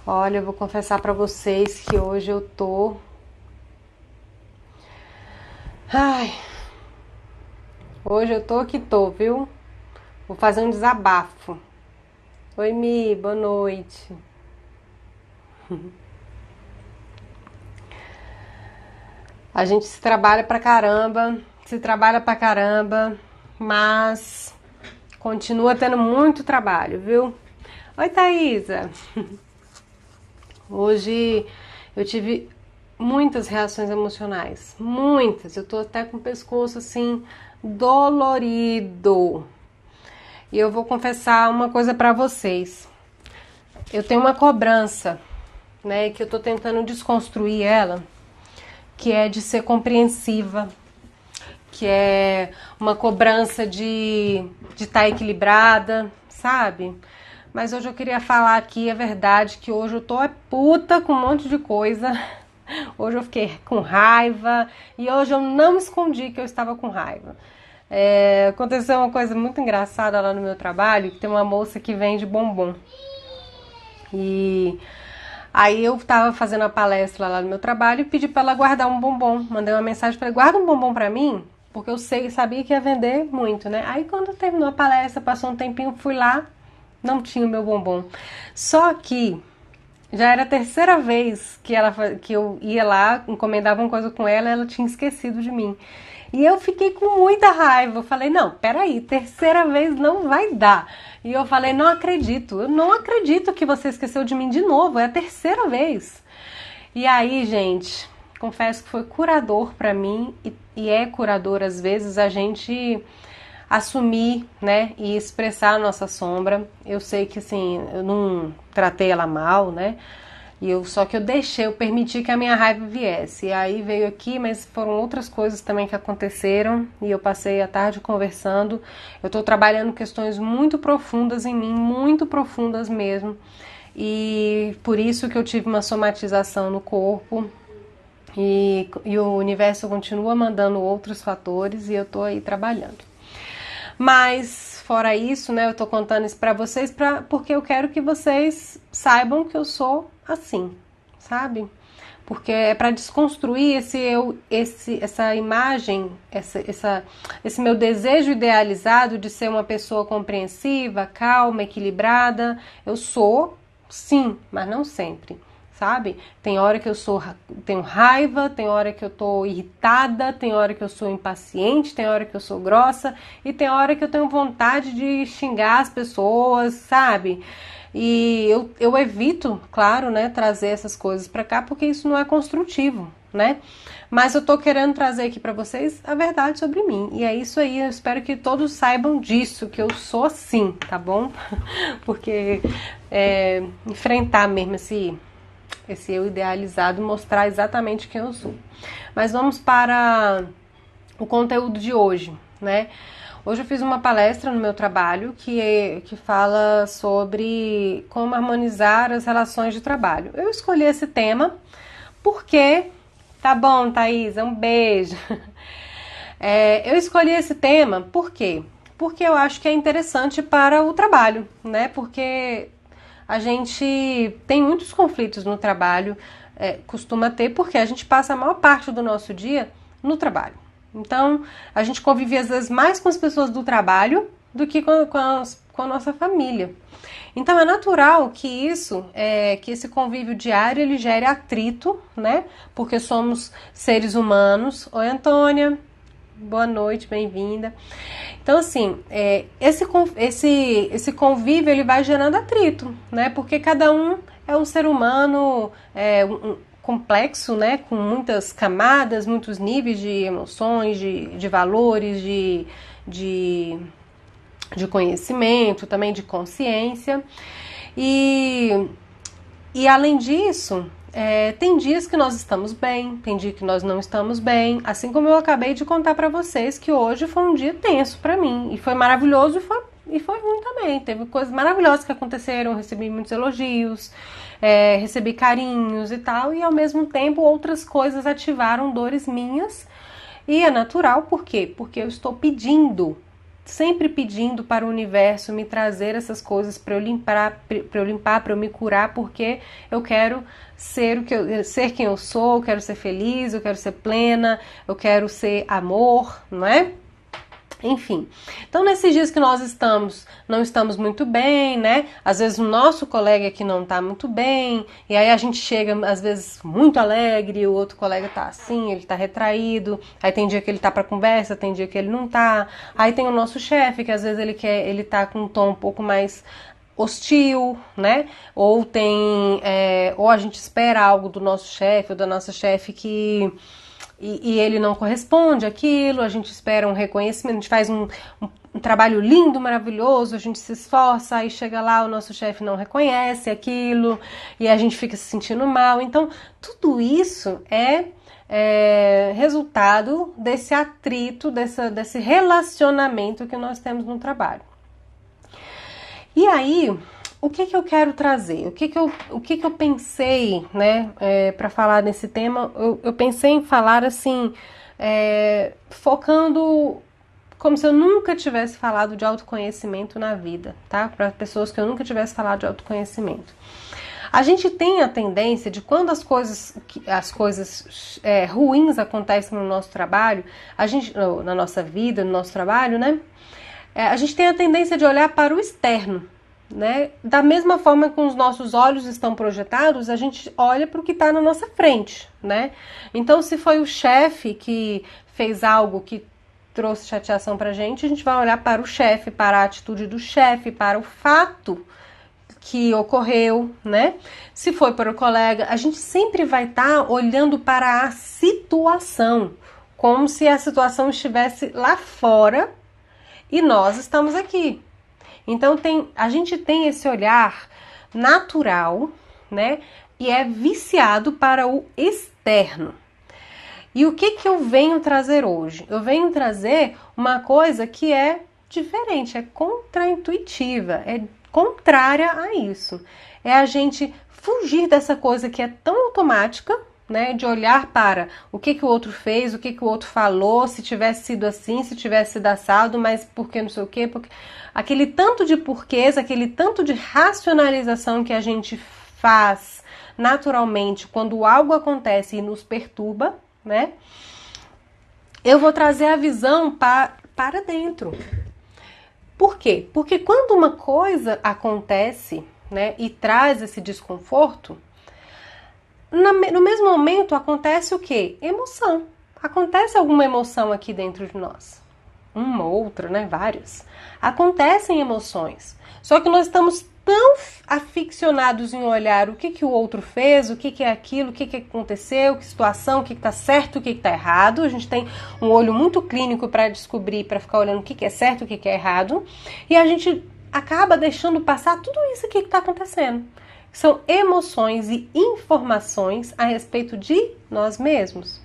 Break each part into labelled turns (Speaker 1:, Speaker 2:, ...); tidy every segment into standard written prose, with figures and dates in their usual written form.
Speaker 1: Olha, eu vou confessar pra vocês que hoje eu tô... Ai, hoje eu tô que tô, viu? Vou fazer um desabafo. Oi, Mi, boa noite. A gente se trabalha pra caramba, se trabalha pra caramba, mas continua tendo muito trabalho, viu? Oi, Thaisa. Hoje eu tive muitas reações emocionais, muitas. Eu tô até com o pescoço assim dolorido. E eu vou confessar uma coisa pra vocês. Eu tenho uma cobrança, né, que eu tô tentando desconstruir ela, que é de ser compreensiva, que é uma cobrança de estar equilibrada, sabe? Mas hoje eu queria falar aqui a verdade, que hoje eu tô puta com um monte de coisa. Hoje eu fiquei com raiva e hoje eu não escondi que eu estava com raiva. Aconteceu uma coisa muito engraçada lá no meu trabalho, que tem uma moça que vende bombom. E aí eu tava fazendo a palestra lá no meu trabalho e pedi pra ela guardar um bombom. Mandei uma mensagem pra ela, guarda um bombom pra mim, porque eu sabia que ia vender muito, né? Aí quando terminou a palestra, passou um tempinho, fui lá, não tinha o meu bombom. Só que já era a terceira vez que eu ia lá, encomendava uma coisa com ela, ela tinha esquecido de mim. E eu fiquei com muita raiva. Eu falei, não, peraí, terceira vez não vai dar. E eu falei, eu não acredito que você esqueceu de mim de novo, é a terceira vez. E aí, gente, confesso que foi curador pra mim e é curador às vezes a gente assumir, né, e expressar a nossa sombra. Eu sei que assim, eu não tratei ela mal, né? Só que eu deixei, eu permiti que a minha raiva viesse. E aí veio aqui, mas foram outras coisas também que aconteceram e eu passei a tarde conversando. Eu tô trabalhando questões muito profundas em mim, muito profundas mesmo. E por isso que eu tive uma somatização no corpo. E o universo continua mandando outros fatores e eu tô aí trabalhando. Mas fora isso, né, eu tô contando isso pra vocês porque eu quero que vocês saibam que eu sou assim, sabe? Porque é para desconstruir essa imagem, esse meu desejo idealizado de ser uma pessoa compreensiva, calma, equilibrada. Eu sou, sim, mas não sempre, sabe? Tem hora que tenho raiva, tem hora que eu tô irritada, tem hora que eu sou impaciente, tem hora que eu sou grossa e tem hora que eu tenho vontade de xingar as pessoas, sabe? E eu evito, claro, né, trazer essas coisas pra cá porque isso não é construtivo, né? Mas eu tô querendo trazer aqui pra vocês a verdade sobre mim. E é isso aí, eu espero que todos saibam disso, que eu sou assim, tá bom? Porque enfrentar mesmo esse eu idealizado, mostrar exatamente quem eu sou. Mas vamos para o conteúdo de hoje, né? Hoje eu fiz uma palestra no meu trabalho que fala sobre como harmonizar as relações de trabalho. Eu escolhi esse tema porque... Tá bom, Thaisa, um beijo. Eu escolhi esse tema por quê? Porque eu acho que é interessante para o trabalho, né? Porque a gente tem muitos conflitos no trabalho, costuma ter, porque a gente passa a maior parte do nosso dia no trabalho. Então, a gente convive às vezes mais com as pessoas do trabalho do que com a nossa família. Então, é natural que esse convívio diário, ele gere atrito, né? Porque somos seres humanos. Oi, Antônia. Boa noite, bem-vinda. Então, assim, esse convívio ele vai gerando atrito, né? Porque cada um é um ser humano complexo, né? Com muitas camadas, muitos níveis de emoções, de valores, de, de conhecimento, também de consciência. E, e além disso, tem dias que nós estamos bem, tem dia que nós não estamos bem, assim como eu acabei de contar pra vocês que hoje foi um dia tenso pra mim, e foi maravilhoso e foi ruim também, teve coisas maravilhosas que aconteceram, eu recebi muitos elogios, recebi carinhos e tal, e ao mesmo tempo outras coisas ativaram dores minhas, e é natural, por quê? Porque eu estou pedindo, sempre pedindo para o universo me trazer essas coisas para eu limpar, para eu me curar, porque eu quero ser quem eu sou, eu quero ser feliz, eu quero ser plena, eu quero ser amor, não é? Enfim, então nesses dias que nós não estamos muito bem, né? Às vezes o nosso colega aqui não tá muito bem, e aí a gente chega às vezes muito alegre, o outro colega tá assim, ele tá retraído, aí tem dia que ele tá pra conversa, tem dia que ele não tá, aí tem o nosso chefe, que às vezes ele tá com um tom um pouco mais hostil, né? Ou ou a gente espera algo do nosso chefe ou da nossa chefe e ele não corresponde àquilo, a gente espera um reconhecimento, a gente faz um trabalho lindo, maravilhoso, a gente se esforça, aí chega lá, o nosso chefe não reconhece aquilo, e a gente fica se sentindo mal. Então, tudo isso é resultado desse atrito, desse relacionamento que nós temos no trabalho. E aí, o que eu quero trazer? O que eu pensei, né, para falar nesse tema? Eu pensei em falar assim, focando como se eu nunca tivesse falado de autoconhecimento na vida, tá? Para pessoas que eu nunca tivesse falado de autoconhecimento. A gente tem a tendência de quando as coisas ruins acontecem no nosso trabalho, na nossa vida, no nosso trabalho, né? A gente tem a tendência de olhar para o externo, né? Da mesma forma que os nossos olhos estão projetados, a gente olha para o que está na nossa frente, né? Então, se foi o chefe que fez algo que trouxe chateação para a gente vai olhar para o chefe, para a atitude do chefe, para o fato que ocorreu, né? Se foi para o colega, a gente sempre vai estar olhando para a situação, como se a situação estivesse lá fora e nós estamos aqui. Então a gente tem esse olhar natural, né? E é viciado para o externo. E o que eu venho trazer hoje? Eu venho trazer uma coisa que é diferente, é contraintuitiva, é contrária a isso. É a gente fugir dessa coisa que é tão automática, né, de olhar para o que o outro fez, o que o outro falou, se tivesse sido assim, se tivesse sido assado, mas por que não sei o quê, porque aquele tanto de porquês, aquele tanto de racionalização que a gente faz naturalmente quando algo acontece e nos perturba, né? Eu vou trazer a visão para dentro. Por quê? Porque quando uma coisa acontece, né, e traz esse desconforto, no mesmo momento acontece o quê? Emoção. Acontece alguma emoção aqui dentro de nós. Uma, outra, né? Várias. Acontecem emoções. Só que nós estamos tão aficionados em olhar o que o outro fez, o que é aquilo, o que aconteceu, que situação, o que está certo, o que está errado. A gente tem um olho muito clínico para descobrir, para ficar olhando o que é certo, o que é errado. E a gente acaba deixando passar tudo isso aqui que está acontecendo. São emoções e informações a respeito de nós mesmos,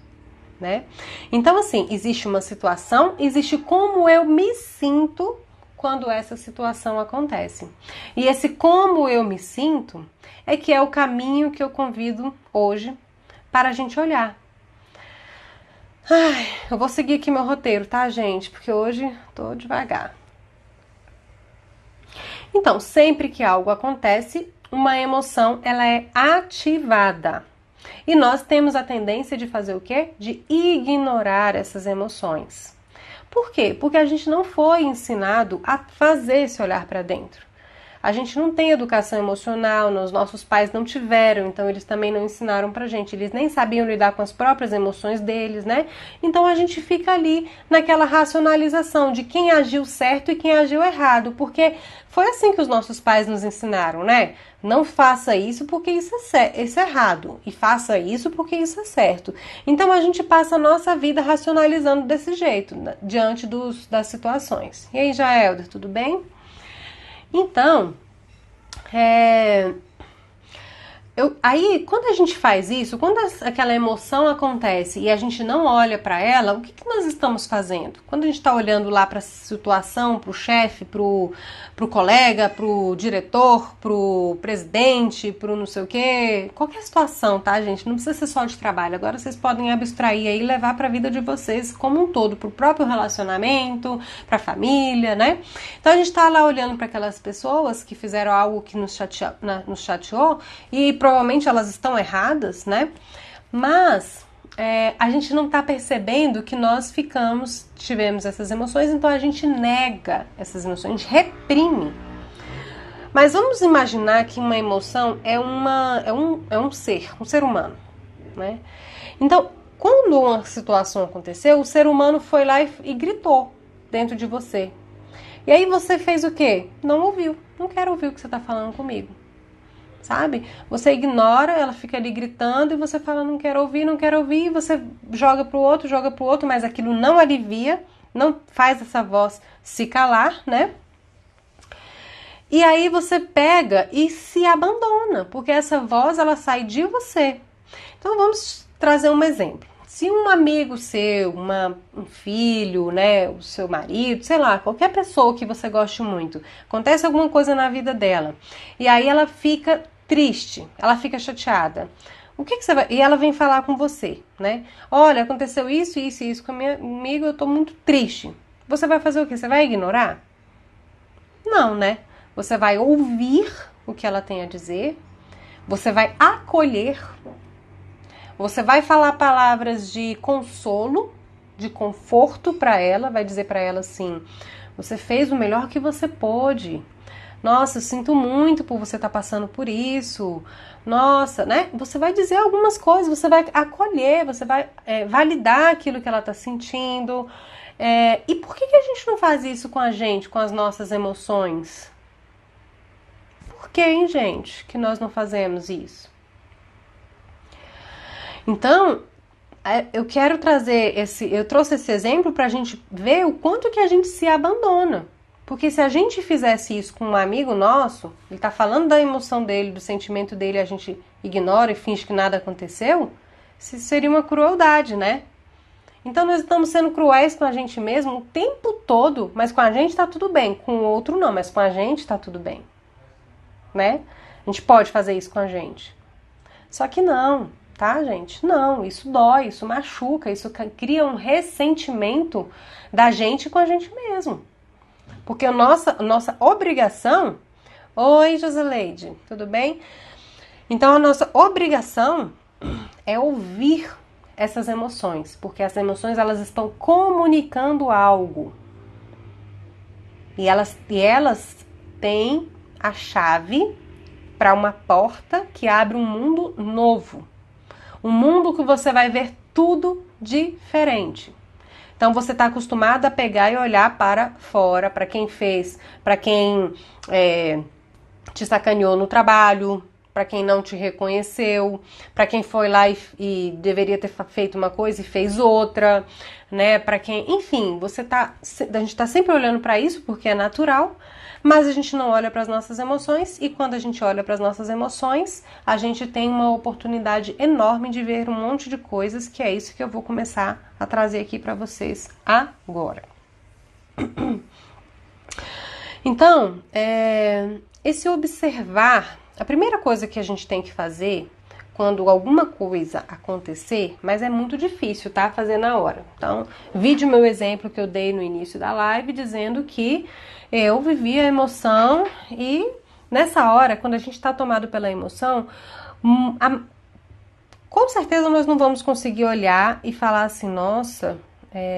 Speaker 1: né? Então, assim, existe uma situação, existe como eu me sinto quando essa situação acontece. E esse como eu me sinto é que é o caminho que eu convido hoje para a gente olhar. Ai, eu vou seguir aqui meu roteiro, tá, gente? Porque hoje tô devagar. Então, sempre que algo acontece, uma emoção, ela é ativada. E nós temos a tendência de fazer o quê? De ignorar essas emoções. Por quê? Porque a gente não foi ensinado a fazer esse olhar para dentro. A gente não tem educação emocional, os nossos pais não tiveram, então eles também não ensinaram pra gente, eles nem sabiam lidar com as próprias emoções deles, né? Então a gente fica ali naquela racionalização de quem agiu certo e quem agiu errado, porque foi assim que os nossos pais nos ensinaram, né? Não faça isso porque isso é errado, e faça isso porque isso é certo. Então a gente passa a nossa vida racionalizando desse jeito, diante das situações. E aí, Jaelder, tudo bem? Então, Aí, quando a gente faz isso, quando aquela emoção acontece e a gente não olha para ela, o que nós estamos fazendo? Quando a gente está olhando lá para a situação, para o chefe, para o colega, para o diretor, para o presidente, para o não sei o quê, qualquer situação, tá, gente? Não precisa ser só de trabalho. Agora vocês podem abstrair aí e levar para a vida de vocês como um todo, para o próprio relacionamento, para a família, né? Então a gente está lá olhando para aquelas pessoas que fizeram algo que nos chateou e provavelmente elas estão erradas, né? Mas a gente não tá percebendo que nós tivemos essas emoções, então a gente nega essas emoções, a gente reprime. Mas vamos imaginar que uma emoção é um ser humano, né? Então, quando uma situação aconteceu, o ser humano foi lá e gritou dentro de você. E aí você fez o quê? Não ouviu. Não quero ouvir o que você tá falando comigo. Sabe? Você ignora, ela fica ali gritando e você fala não quero ouvir, e você joga pro outro, mas aquilo não alivia, não faz essa voz se calar, né? E aí você pega e se abandona, porque essa voz ela sai de você. Então vamos trazer um exemplo. Se um amigo seu, um filho, né, o seu marido, sei lá, qualquer pessoa que você goste muito, acontece alguma coisa na vida dela, e aí ela fica triste, ela fica chateada. O que você vai... E ela vem falar com você, né? Olha, aconteceu isso, isso e isso comigo, eu tô muito triste. Você vai fazer o quê? Você vai ignorar? Não, né? Você vai ouvir o que ela tem a dizer, você vai acolher, você vai falar palavras de consolo, de conforto para ela, vai dizer para ela assim: você fez o melhor que você pôde. Nossa, eu sinto muito por você estar passando por isso. Nossa, né? Você vai dizer algumas coisas, você vai acolher, você vai validar aquilo que ela está sentindo. E por que a gente não faz isso com a gente, com as nossas emoções? Por que, hein, gente, que nós não fazemos isso? Então, eu quero trazer eu trouxe esse exemplo para a gente ver o quanto que a gente se abandona. Porque se a gente fizesse isso com um amigo nosso, ele tá falando da emoção dele, do sentimento dele, a gente ignora e finge que nada aconteceu, isso seria uma crueldade, né? Então nós estamos sendo cruéis com a gente mesmo o tempo todo, mas com a gente tá tudo bem, com o outro não, mas com a gente tá tudo bem, né? A gente pode fazer isso com a gente. Só que não, tá, gente? Não, isso dói, isso machuca, isso cria um ressentimento da gente com a gente mesmo. Porque a nossa obrigação... Oi, Joseleide, tudo bem? Então, a nossa obrigação é ouvir essas emoções, porque as emoções, elas estão comunicando algo. E elas têm a chave para uma porta que abre um mundo novo. Um mundo que você vai ver tudo diferente. Então você está acostumado a pegar e olhar para fora, para quem fez, para quem te sacaneou no trabalho, para quem não te reconheceu, para quem foi lá e deveria ter feito uma coisa e fez outra, né? Para quem, enfim, a gente está sempre olhando para isso porque é natural, mas a gente não olha para as nossas emoções, e quando a gente olha para as nossas emoções, a gente tem uma oportunidade enorme de ver um monte de coisas, que é isso que eu vou começar a trazer aqui para vocês agora. Então, esse observar, a primeira coisa que a gente tem que fazer quando alguma coisa acontecer, mas é muito difícil, tá? Fazer na hora. Então, vide o meu exemplo que eu dei no início da live, dizendo que eu vivi a emoção e nessa hora, quando a gente está tomado pela emoção, com certeza nós não vamos conseguir olhar e falar assim, nossa,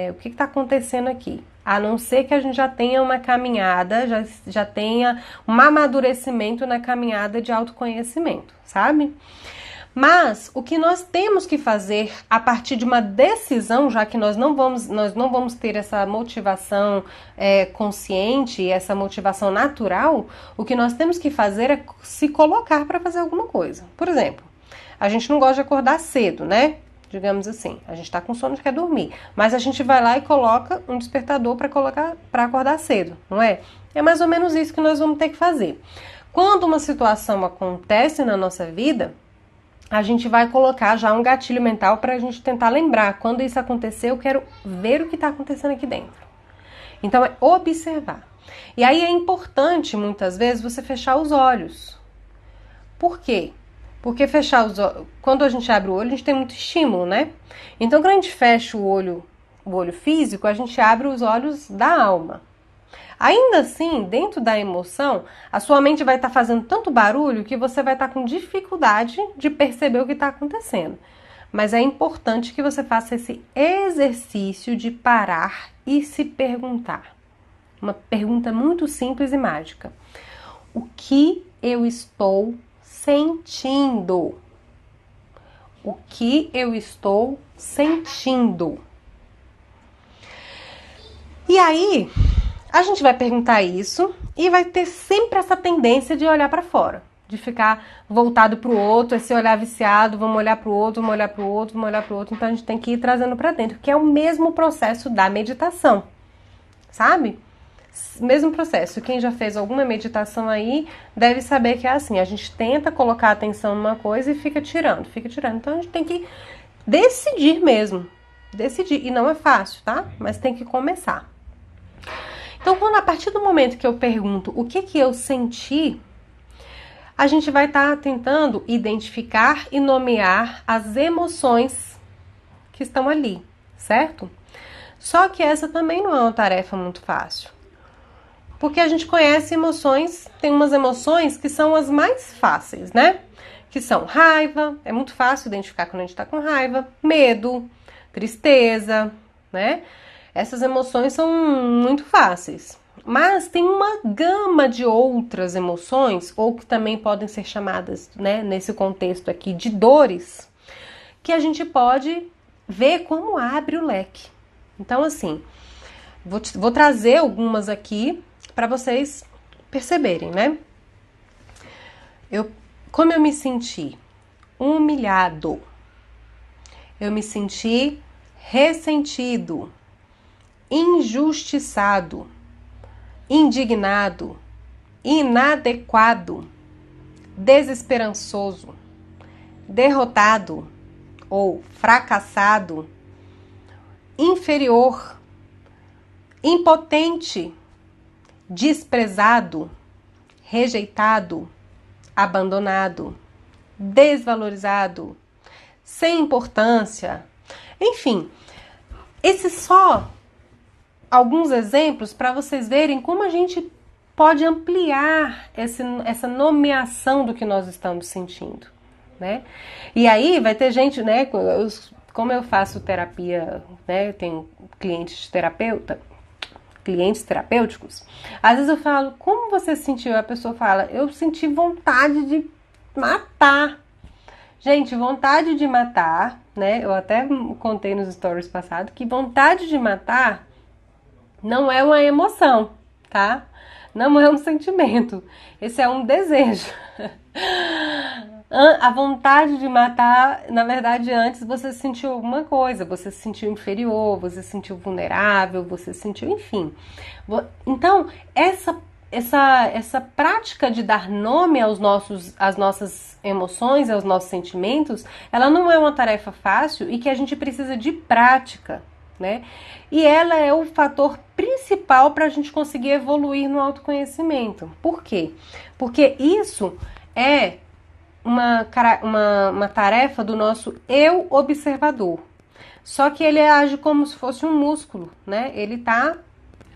Speaker 1: o que está acontecendo aqui? A não ser que a gente já tenha uma caminhada, já tenha um amadurecimento na caminhada de autoconhecimento, sabe? Mas o que nós temos que fazer a partir de uma decisão, já que nós não vamos ter essa motivação consciente, essa motivação natural, o que nós temos que fazer é se colocar para fazer alguma coisa. Por exemplo, a gente não gosta de acordar cedo, né? Digamos assim, a gente está com sono e quer dormir, mas a gente vai lá e coloca um despertador para acordar cedo, não é? É mais ou menos isso que nós vamos ter que fazer. Quando uma situação acontece na nossa vida, a gente vai colocar já um gatilho mental para a gente tentar lembrar. Quando isso acontecer, eu quero ver o que está acontecendo aqui dentro. Então, é observar. E aí é importante, muitas vezes, você fechar os olhos. Por quê? Porque fechar os olhos, quando a gente abre o olho, a gente tem muito estímulo, né? Então, quando a gente fecha o olho físico, a gente abre os olhos da alma. Ainda assim, dentro da emoção, a sua mente vai estar fazendo tanto barulho que você vai estar com dificuldade de perceber o que está acontecendo. Mas é importante que você faça esse exercício de parar e se perguntar. Uma pergunta muito simples e mágica. O que eu estou sentindo? O que eu estou sentindo? E aí, a gente vai perguntar isso e vai ter sempre essa tendência de olhar para fora, de ficar voltado para o outro, esse olhar viciado, vamos olhar para o outro, vamos olhar para o outro, vamos olhar para o outro. Então a gente tem que ir trazendo para dentro, que é o mesmo processo da meditação, sabe? Mesmo processo. Quem já fez alguma meditação aí deve saber que é assim, a gente tenta colocar atenção numa coisa e fica tirando. Então a gente tem que decidir mesmo, decidir. E não é fácil, tá? Mas tem que começar. Então, a partir do momento que eu pergunto o que eu senti, a gente vai estar tentando identificar e nomear as emoções que estão ali, certo? Só que essa também não é uma tarefa muito fácil. Porque a gente conhece emoções, tem umas emoções que são as mais fáceis, né? Que são raiva, é muito fácil identificar quando a gente tá com raiva, medo, tristeza, né? Essas emoções são muito fáceis. Mas tem uma gama de outras emoções, ou que também podem ser chamadas, né, nesse contexto aqui, de dores, que a gente pode ver como abre o leque. Então, assim, vou trazer algumas aqui para vocês perceberem, né? Como eu me senti humilhado, eu me senti ressentido, injustiçado, indignado, inadequado, desesperançoso, derrotado ou fracassado, inferior, impotente, desprezado, rejeitado, abandonado, desvalorizado, sem importância. Enfim, esses só alguns exemplos para vocês verem como a gente pode ampliar essa nomeação do que nós estamos sentindo, né? E aí vai ter gente, né? Como eu faço terapia, né? Tenho clientes terapêuticos. Às vezes eu falo, como você sentiu? A pessoa fala, eu senti vontade de matar. Gente, vontade de matar, né? Eu até contei nos stories passados que vontade de matar não é uma emoção, tá? Não é um sentimento. Esse é um desejo. A vontade de matar, na verdade, antes você sentiu alguma coisa. Você se sentiu inferior, você se sentiu vulnerável, você se sentiu, enfim. Então, essa prática de dar nome às nossas emoções, aos nossos sentimentos, ela não é uma tarefa fácil e que a gente precisa de prática, né? E ela é o fator principal para a gente conseguir evoluir no autoconhecimento. Por quê? Porque isso é uma tarefa do nosso eu observador. Só que ele age como se fosse um músculo, né? Ele tá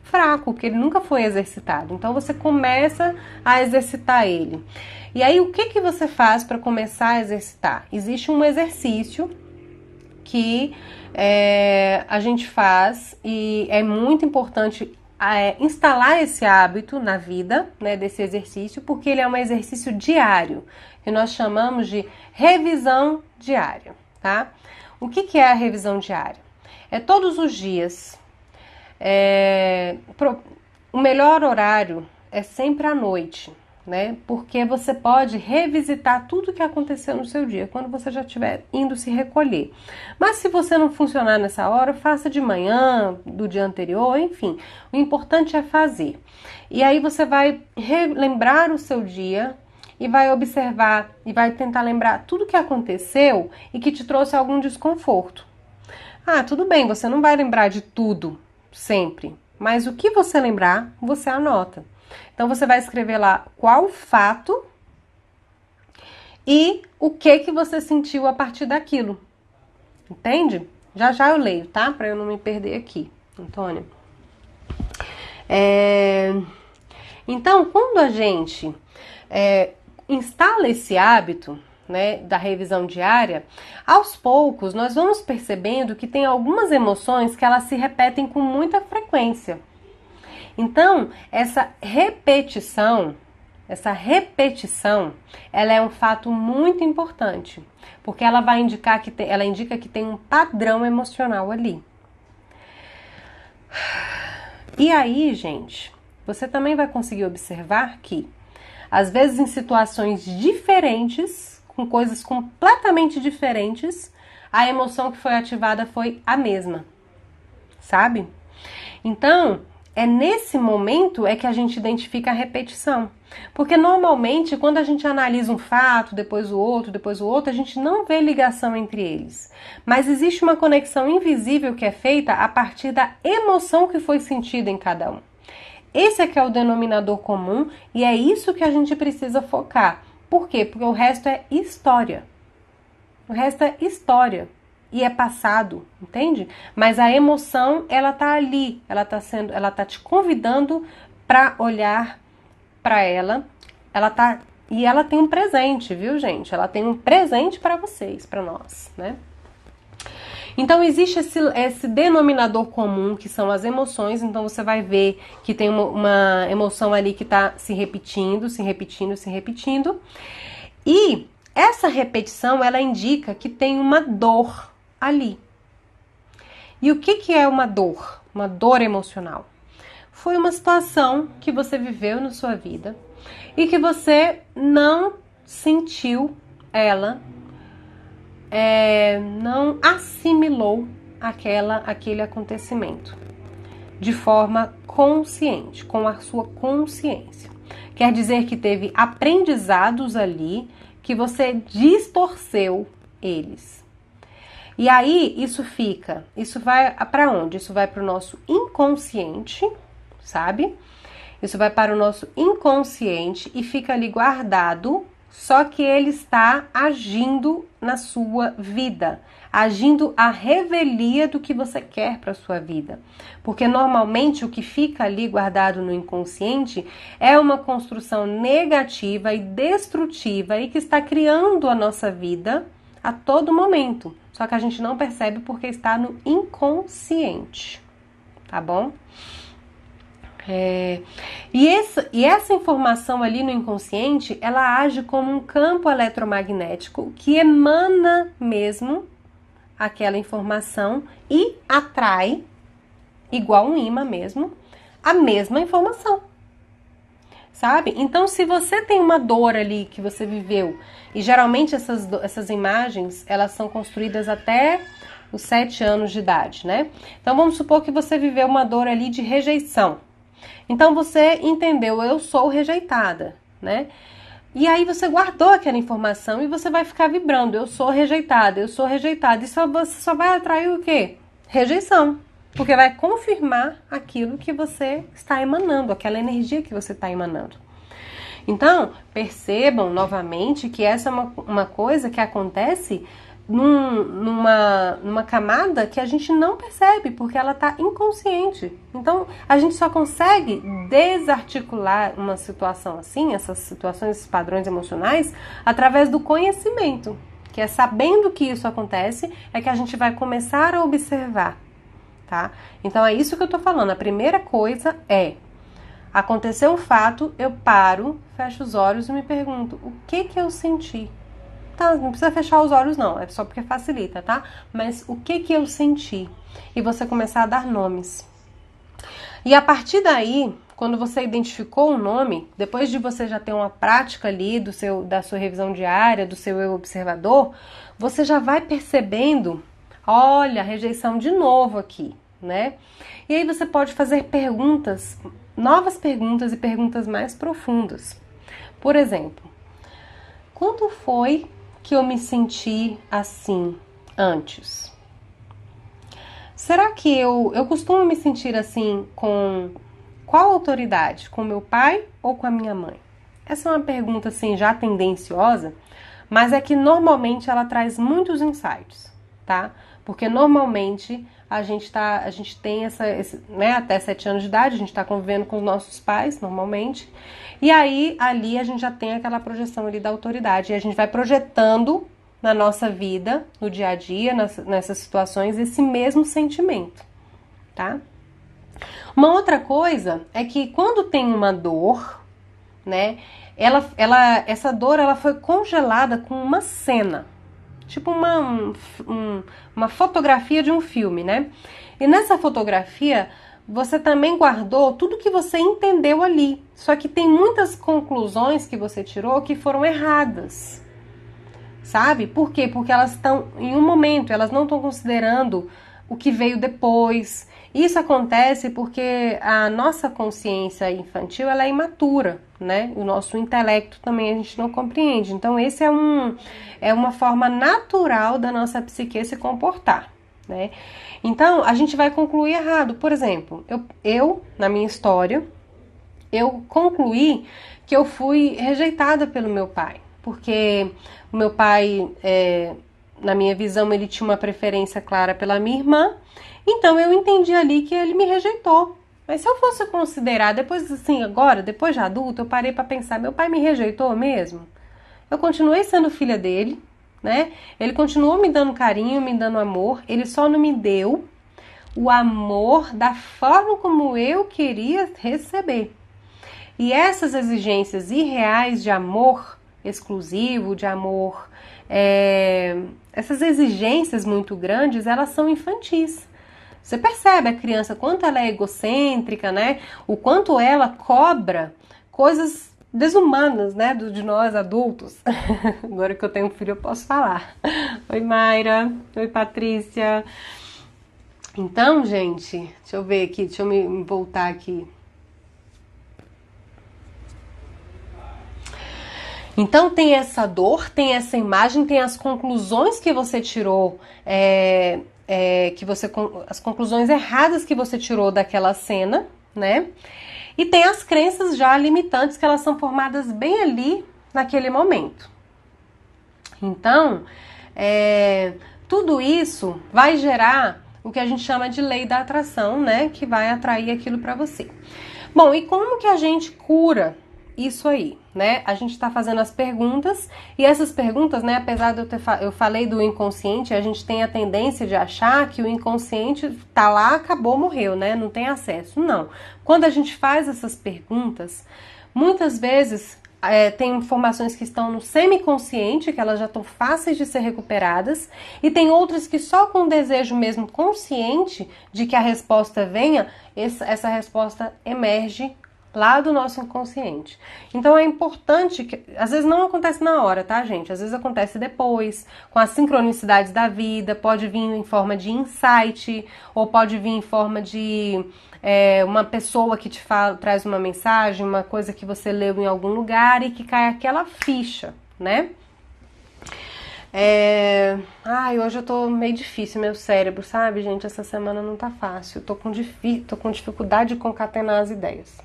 Speaker 1: fraco, porque ele nunca foi exercitado. Então você começa a exercitar ele. E aí o que você faz para começar a exercitar? Existe um exercício que a gente faz e é muito importante instalar esse hábito na vida, né, desse exercício, porque ele é um exercício diário, que nós chamamos de revisão diária, tá? O que é a revisão diária? É todos os dias. O melhor horário é sempre à noite, né? Porque você pode revisitar tudo o que aconteceu no seu dia, quando você já estiver indo se recolher. Mas se você não funcionar nessa hora, faça de manhã, do dia anterior, enfim. O importante é fazer. E aí você vai relembrar o seu dia e vai observar e vai tentar lembrar tudo que aconteceu e que te trouxe algum desconforto. Ah, tudo bem, você não vai lembrar de tudo sempre, mas o que você lembrar, você anota. Então você vai escrever lá qual fato e o que você sentiu a partir daquilo. Entende? Já já eu leio, tá? Para eu não me perder aqui, Antônia. Então, quando a gente instala esse hábito, né, da revisão diária, aos poucos nós vamos percebendo que tem algumas emoções que elas se repetem com muita frequência. Então, essa repetição, ela é um fato muito importante, porque ela vai indicar que ela indica que tem um padrão emocional ali. E aí, gente, você também vai conseguir observar que, às vezes, em situações diferentes, com coisas completamente diferentes, a emoção que foi ativada foi a mesma, sabe? Então, é nesse momento que a gente identifica a repetição. Porque normalmente, quando a gente analisa um fato, depois o outro, a gente não vê ligação entre eles. Mas existe uma conexão invisível que é feita a partir da emoção que foi sentida em cada um. Esse é que é o denominador comum e é isso que a gente precisa focar. Por quê? Porque o resto é história. O resto é história. E é passado, entende? Mas a emoção, ela tá ali, ela tá te convidando para olhar para ela. E ela tem um presente, viu, gente? Ela tem um presente para vocês, para nós, né? Então existe esse denominador comum que são as emoções. Então você vai ver que tem uma emoção ali que tá se repetindo. E essa repetição, ela indica que tem uma dor ali. E o que é uma dor? Uma dor emocional. Foi uma situação que você viveu na sua vida e que você não sentiu ela, não assimilou aquele acontecimento de forma consciente, com a sua consciência. Quer dizer que teve aprendizados ali que você distorceu eles. E aí, isso vai para onde? Isso vai para o nosso inconsciente, sabe? Isso vai para o nosso inconsciente e fica ali guardado, só que ele está agindo na sua vida, agindo a revelia do que você quer para sua vida. Porque normalmente o que fica ali guardado no inconsciente é uma construção negativa e destrutiva e que está criando a nossa vida a todo momento. Só que a gente não percebe porque está no inconsciente, tá bom? E essa informação ali no inconsciente, ela age como um campo eletromagnético que emana mesmo aquela informação e atrai, igual um imã mesmo, a mesma informação. Sabe? Então, se você tem uma dor ali que você viveu, e geralmente essas imagens, elas são construídas até os 7 anos de idade, né? Então, vamos supor que você viveu uma dor ali de rejeição. Então, você entendeu, eu sou rejeitada, né? E aí você guardou aquela informação e você vai ficar vibrando, eu sou rejeitada. E você só vai atrair o quê? Rejeição. Porque vai confirmar aquilo que você está emanando, aquela energia que você está emanando. Então, percebam novamente que essa é uma coisa que acontece numa camada que a gente não percebe, porque ela está inconsciente. Então, a gente só consegue desarticular uma situação assim, essas situações, esses padrões emocionais, através do conhecimento, que é sabendo que isso acontece, é que a gente vai começar a observar. Tá? Então é isso que eu tô falando. A primeira coisa é: aconteceu um fato, eu paro, fecho os olhos e me pergunto, o que eu senti? Tá, não precisa fechar os olhos não, é só porque facilita, tá? Mas o que eu senti? E você começar a dar nomes. E a partir daí, quando você identificou o nome, depois de você já ter uma prática ali da sua revisão diária, do seu eu observador, você já vai percebendo, olha, rejeição de novo aqui, né? E aí você pode fazer perguntas, novas perguntas e perguntas mais profundas. Por exemplo, quando foi que eu me senti assim antes? Será que eu costumo me sentir assim com qual autoridade? Com meu pai ou com a minha mãe? Essa é uma pergunta assim já tendenciosa, mas é que normalmente ela traz muitos insights, tá? Porque normalmente a gente tem né, até 7 anos de idade, a gente está convivendo com os nossos pais, normalmente, e aí ali a gente já tem aquela projeção ali da autoridade, e a gente vai projetando na nossa vida, no dia a dia, nessas situações, esse mesmo sentimento, tá? Uma outra coisa é que quando tem uma dor, né, essa dor ela foi congelada com uma cena, tipo uma fotografia de um filme, né? E nessa fotografia você também guardou tudo que você entendeu ali, só que tem muitas conclusões que você tirou que foram erradas. Sabe? Por quê? Porque elas estão em um momento, elas não estão considerando o que veio depois. Isso acontece porque a nossa consciência infantil ela é imatura, né? O nosso intelecto também a gente não compreende. Então, esse é uma forma natural da nossa psique se comportar, né? Então, a gente vai concluir errado. Por exemplo, eu na minha história, eu concluí que eu fui rejeitada pelo meu pai. Porque o meu pai, na minha visão, ele tinha uma preferência clara pela minha irmã, então eu entendi ali que ele me rejeitou. Mas se eu fosse considerar, depois assim, agora, depois de adulto, eu parei para pensar, meu pai me rejeitou mesmo? Eu continuei sendo filha dele, né? Ele continuou me dando carinho, me dando amor, ele só não me deu o amor da forma como eu queria receber. E essas exigências irreais de amor exclusivo, de amor, essas exigências muito grandes, elas são infantis. Você percebe a criança quanto ela é egocêntrica, né? O quanto ela cobra coisas desumanas, né? De nós adultos. Agora que eu tenho um filho eu posso falar. Oi, Mayra. Oi, Patrícia. Então, gente, deixa eu ver aqui, deixa eu me voltar aqui. Então tem essa dor, tem essa imagem, tem as conclusões que você tirou, as conclusões erradas que você tirou daquela cena, né? E tem as crenças já limitantes que elas são formadas bem ali naquele momento. Então, tudo isso vai gerar o que a gente chama de lei da atração, né? Que vai atrair aquilo para você. Bom, e como que a gente cura isso aí, né? A gente tá fazendo as perguntas e essas perguntas, né? Apesar de eu falei do inconsciente, a gente tem a tendência de achar que o inconsciente tá lá, acabou, morreu, né? Não tem acesso. Não. Quando a gente faz essas perguntas, muitas vezes tem informações que estão no semiconsciente, que elas já estão fáceis de ser recuperadas, e tem outras que só com o desejo mesmo consciente de que a resposta venha, essa resposta emerge lá do nosso inconsciente. Então é importante que, às vezes não acontece na hora, tá, gente? Às vezes acontece depois, com as sincronicidades da vida, pode vir em forma de insight, ou pode vir em forma de uma pessoa que te traz uma mensagem, uma coisa que você leu em algum lugar e que cai aquela ficha, né? Hoje eu tô meio difícil, meu cérebro, sabe, gente? Essa semana não tá fácil. Tô com dificuldade de concatenar as ideias.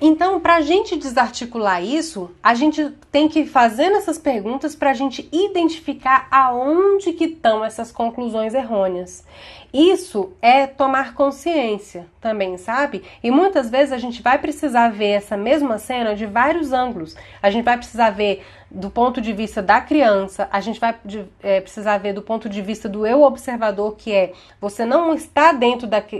Speaker 1: Então, para a gente desarticular isso, a gente tem que ir fazendo essas perguntas para a gente identificar aonde que estão essas conclusões errôneas. Isso é tomar consciência também, sabe? E muitas vezes a gente vai precisar ver essa mesma cena de vários ângulos. A gente vai precisar ver do ponto de vista da criança, a gente vai precisar ver do ponto de vista do eu observador, que é você não está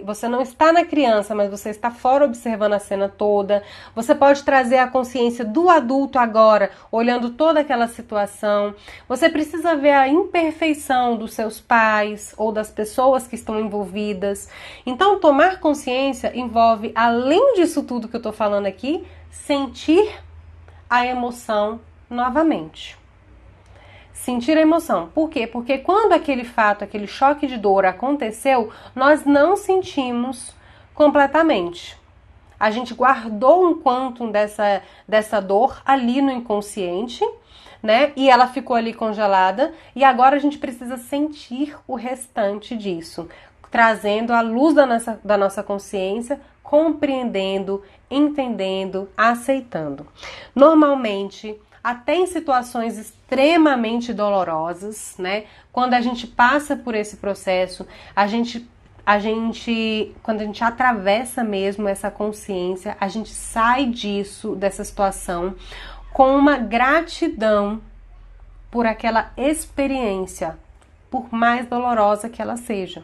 Speaker 1: você não está na criança, mas você está fora observando a cena toda. Você pode trazer a consciência do adulto agora, olhando toda aquela situação. Você precisa ver a imperfeição dos seus pais ou das pessoas que estão envolvidas. Então, tomar consciência envolve, além disso tudo que eu tô falando aqui, sentir a emoção novamente. Sentir a emoção. Por quê? Porque quando aquele fato, aquele choque de dor aconteceu, nós não sentimos completamente. a gente guardou um quantum dessa dor ali no inconsciente, né? E ela ficou ali congelada, e agora a gente precisa sentir o restante disso, trazendo a luz da nossa consciência, compreendendo, entendendo, aceitando. Normalmente, até em situações extremamente dolorosas, né? Quando a gente passa por esse processo, quando a gente atravessa mesmo essa consciência, a gente sai disso, dessa situação, com uma gratidão por aquela experiência, por mais dolorosa que ela seja.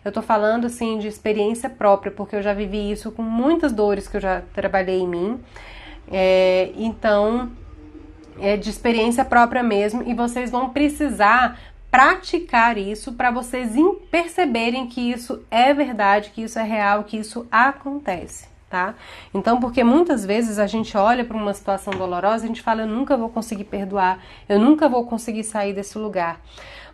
Speaker 1: Eu tô falando, assim, de experiência própria, porque eu já vivi isso com muitas dores que eu já trabalhei em mim. Então, é de experiência própria mesmo, e vocês vão precisar praticar isso para vocês perceberem que isso é verdade, que isso é real, que isso acontece, tá? Então, porque muitas vezes a gente olha para uma situação dolorosa e a gente fala, eu nunca vou conseguir perdoar, eu nunca vou conseguir sair desse lugar.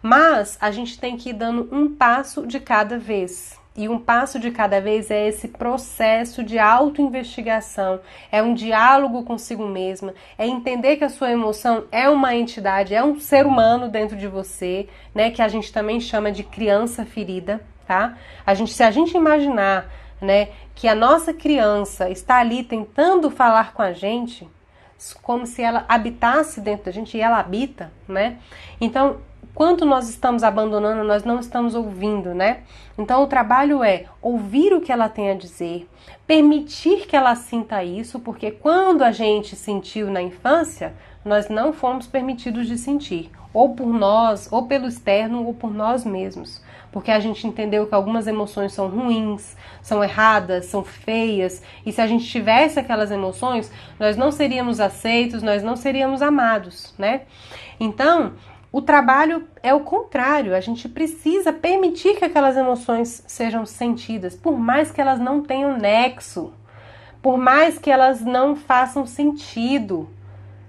Speaker 1: Mas a gente tem que ir dando um passo de cada vez. E um passo de cada vez é esse processo de autoinvestigação, é um diálogo consigo mesma, é entender que a sua emoção é uma entidade, é um ser humano dentro de você, né, que a gente também chama de criança ferida, tá? Se a gente imaginar, né, que a nossa criança está ali tentando falar com a gente, como se ela habitasse dentro da gente, e ela habita, né? Então, quanto nós estamos abandonando, nós não estamos ouvindo, né? Então o trabalho é ouvir o que ela tem a dizer, permitir que ela sinta isso, porque quando a gente sentiu na infância, nós não fomos permitidos de sentir, ou por nós, ou pelo externo, ou por nós mesmos. Porque a gente entendeu que algumas emoções são ruins, são erradas, são feias, e se a gente tivesse aquelas emoções, nós não seríamos aceitos, nós não seríamos amados, né? Então, o trabalho é o contrário, a gente precisa permitir que aquelas emoções sejam sentidas, por mais que elas não tenham nexo, por mais que elas não façam sentido,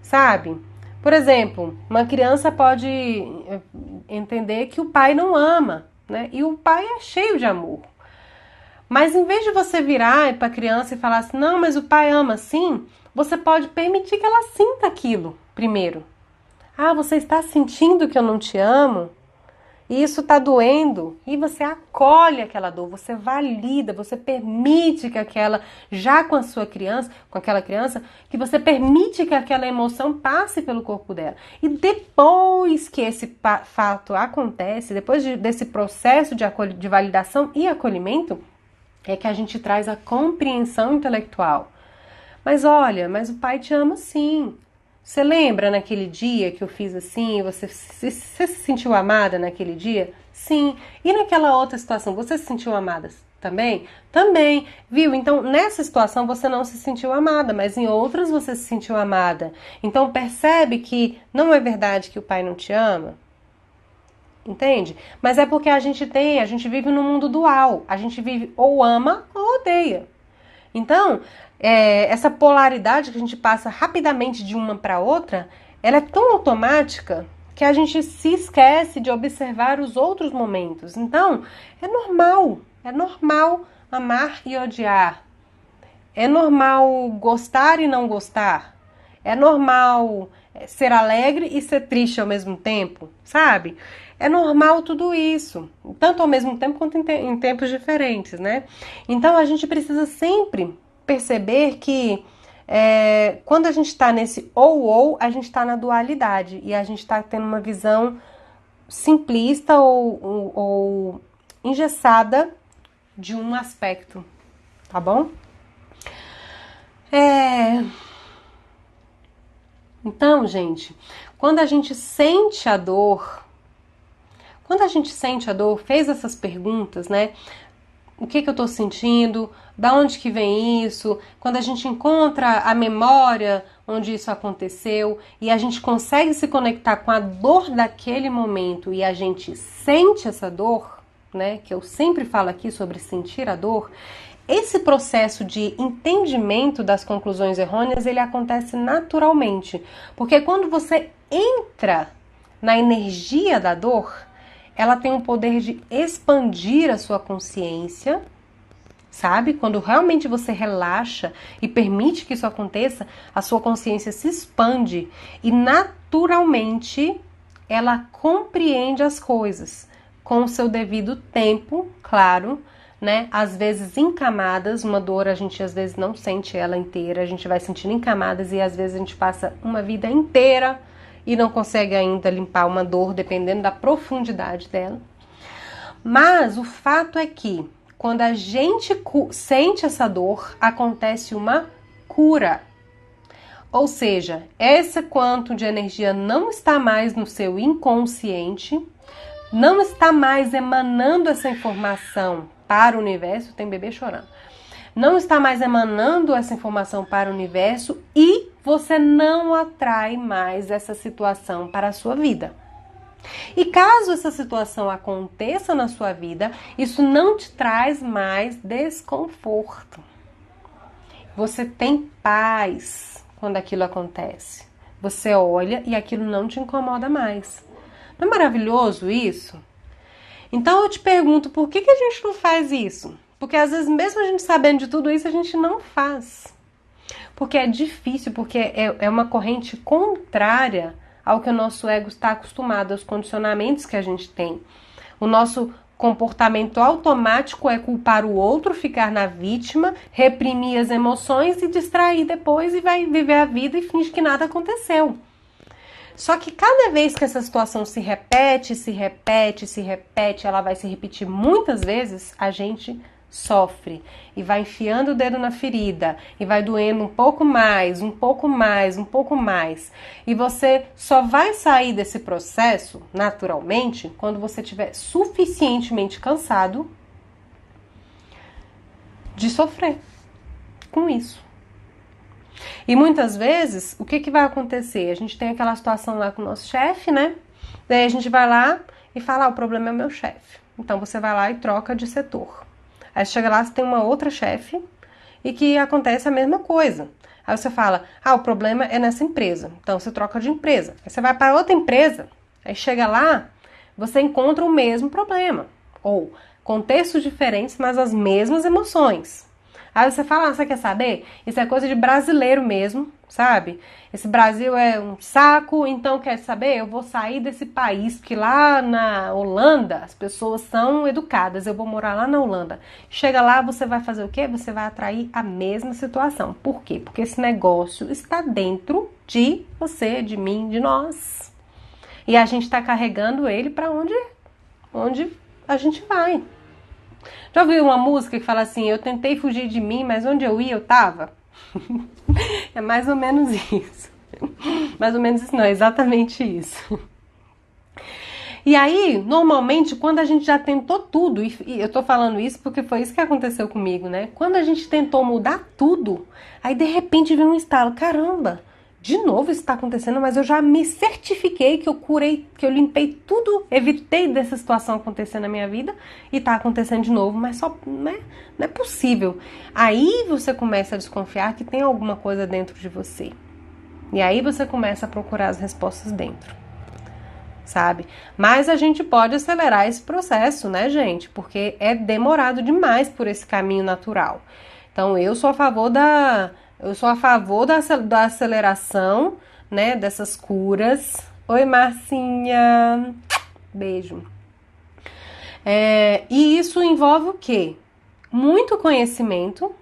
Speaker 1: sabe? Por exemplo, uma criança pode entender que o pai não ama, né? E o pai é cheio de amor. Mas em vez de você virar para a criança e falar assim, não, mas o pai ama sim, você pode permitir que ela sinta aquilo primeiro. Ah, você está sentindo que eu não te amo? E isso está doendo? E você acolhe aquela dor, você valida, você permite que já com aquela criança, que você permite que aquela emoção passe pelo corpo dela. E depois que esse fato acontece, depois desse processo de validação e acolhimento, é que a gente traz a compreensão intelectual. Mas olha, mas o pai te ama sim. Você lembra naquele dia que eu fiz assim, você se sentiu amada naquele dia? Sim. E naquela outra situação, você se sentiu amada também? Também. Viu? Então, nessa situação você não se sentiu amada, mas em outras você se sentiu amada. Então, percebe que não é verdade que o pai não te ama? Entende? Mas é porque a gente vive num mundo dual. A gente vive ou ama ou odeia. Então, essa polaridade que a gente passa rapidamente de uma para outra, ela é tão automática que a gente se esquece de observar os outros momentos. Então, é normal amar e odiar. É normal gostar e não gostar. É normal ser alegre e ser triste ao mesmo tempo, sabe? É normal tudo isso, tanto ao mesmo tempo quanto em tempos diferentes, né? Então a gente precisa sempre perceber que quando a gente está nesse ou, a gente está na dualidade e a gente está tendo uma visão simplista ou engessada de um aspecto, tá bom? Então, gente, quando a gente sente a dor, fez essas perguntas, né? O que eu tô sentindo? Da onde que vem isso? Quando a gente encontra a memória onde isso aconteceu e a gente consegue se conectar com a dor daquele momento e a gente sente essa dor, né? Que eu sempre falo aqui sobre sentir a dor. Esse processo de entendimento das conclusões errôneas, ele acontece naturalmente. Porque quando você entra na energia da dor, ela tem o poder de expandir a sua consciência sabe? Quando realmente você relaxa e permite que isso aconteça, a sua consciência se expande e naturalmente ela compreende as coisas com o seu devido tempo, claro, né? Às vezes em camadas, uma dor a gente às vezes não sente ela inteira, a gente vai sentindo em camadas e às vezes a gente passa uma vida inteira e não consegue ainda limpar uma dor, dependendo da profundidade dela. Mas o fato é que quando a gente sente essa dor, acontece uma cura. Ou seja, esse quanto de energia não está mais no seu inconsciente, não está mais emanando essa informação para o universo, tem bebê chorando, não está mais emanando essa informação para o universo e você não atrai mais essa situação para a sua vida. E caso essa situação aconteça na sua vida, isso não te traz mais desconforto. Você tem paz quando aquilo acontece. Você olha e aquilo não te incomoda mais. Não é maravilhoso isso? Então eu te pergunto, por que a gente não faz isso? Porque às vezes, mesmo a gente sabendo de tudo isso, a gente não faz. Porque é difícil, porque é uma corrente contrária ao que o nosso ego está acostumado, aos condicionamentos que a gente tem. O nosso comportamento automático é culpar o outro, ficar na vítima, reprimir as emoções e distrair depois e vai viver a vida e finge que nada aconteceu. Só que cada vez que essa situação se repete, ela vai se repetir muitas vezes, a gente sofre e vai enfiando o dedo na ferida e vai doendo um pouco mais, um pouco mais, um pouco mais. E você só vai sair desse processo naturalmente quando você estiver suficientemente cansado de sofrer com isso. E muitas vezes, o que vai acontecer? A gente tem aquela situação lá com o nosso chefe, né? Daí a gente vai lá e fala, o problema é o meu chefe. Então você vai lá e troca de setor. Aí chega lá, você tem uma outra chefe e que acontece a mesma coisa. Aí você fala, o problema é nessa empresa. Então você troca de empresa. Aí você vai para outra empresa, aí chega lá, você encontra o mesmo problema. Ou contextos diferentes, mas as mesmas emoções. Aí você fala, você quer saber? Isso é coisa de brasileiro mesmo, sabe? Esse Brasil é um saco, então quer saber? Eu vou sair desse país, porque lá na Holanda as pessoas são educadas, eu vou morar lá na Holanda. Chega lá, você vai fazer o quê? Você vai atrair a mesma situação. Por quê? Porque esse negócio está dentro de você, de mim, de nós. E a gente está carregando ele para onde a gente vai. Já ouviu uma música que fala assim, eu tentei fugir de mim, mas onde eu ia, eu tava? É mais ou menos isso. Mais ou menos isso não, é exatamente isso. E aí, normalmente, quando a gente já tentou tudo, e eu tô falando isso porque foi isso que aconteceu comigo, né? Quando a gente tentou mudar tudo, aí de repente vem um estalo, caramba, de novo isso está acontecendo, mas eu já me certifiquei que eu curei, que eu limpei tudo, evitei dessa situação acontecer na minha vida e está acontecendo de novo, mas só não é possível. Aí você começa a desconfiar que tem alguma coisa dentro de você. E aí você começa a procurar as respostas dentro, sabe? Mas a gente pode acelerar esse processo, né, gente? Porque é demorado demais por esse caminho natural. Então eu sou a favor da aceleração, né, dessas curas. Oi, Marcinha. Beijo. E isso envolve o quê? Muito conhecimento.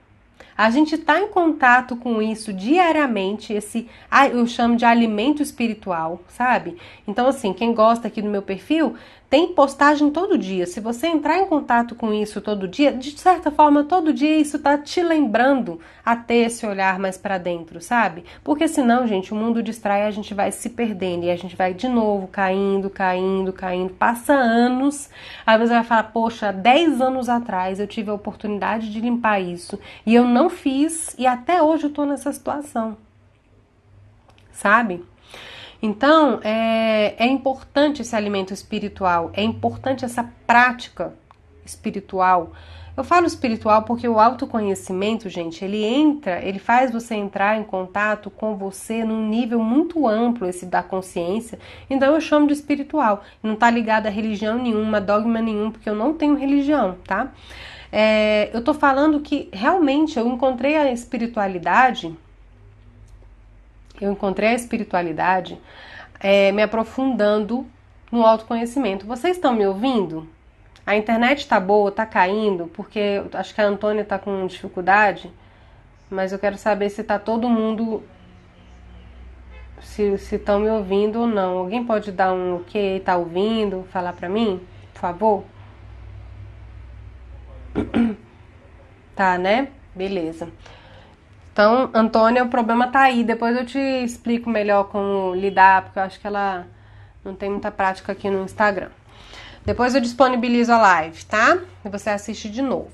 Speaker 1: A gente está em contato com isso diariamente, eu chamo de alimento espiritual, sabe? Então, assim, quem gosta aqui do meu perfil, tem postagem todo dia. Se você entrar em contato com isso todo dia, de certa forma, todo dia isso tá te lembrando a ter esse olhar mais para dentro, sabe? Porque senão, gente, o mundo distrai, a gente vai se perdendo e a gente vai de novo caindo. Passa anos, aí você vai falar, poxa, 10 anos atrás eu tive a oportunidade de limpar isso e eu não fiz e até hoje eu tô nessa situação, sabe? Então, é importante esse alimento espiritual, é importante essa prática espiritual. Eu falo espiritual porque o autoconhecimento, gente, ele faz você entrar em contato com você num nível muito amplo, esse da consciência. Então eu chamo de espiritual. Não tá ligado a religião nenhuma, dogma nenhum, porque eu não tenho religião, tá? Eu tô falando que realmente eu encontrei a espiritualidade, me aprofundando no autoconhecimento. Vocês estão me ouvindo? A internet tá boa, tá caindo, porque eu acho que a Antônia tá com dificuldade, mas eu quero saber se tá todo mundo, se estão me ouvindo ou não. Alguém pode dar um ok, tá ouvindo, falar pra mim, por favor? Tá, né? Beleza. Então, Antônia, o problema tá aí. Depois eu te explico melhor como lidar, porque eu acho que ela não tem muita prática aqui no Instagram. Depois eu disponibilizo a live, tá? E você assiste de novo.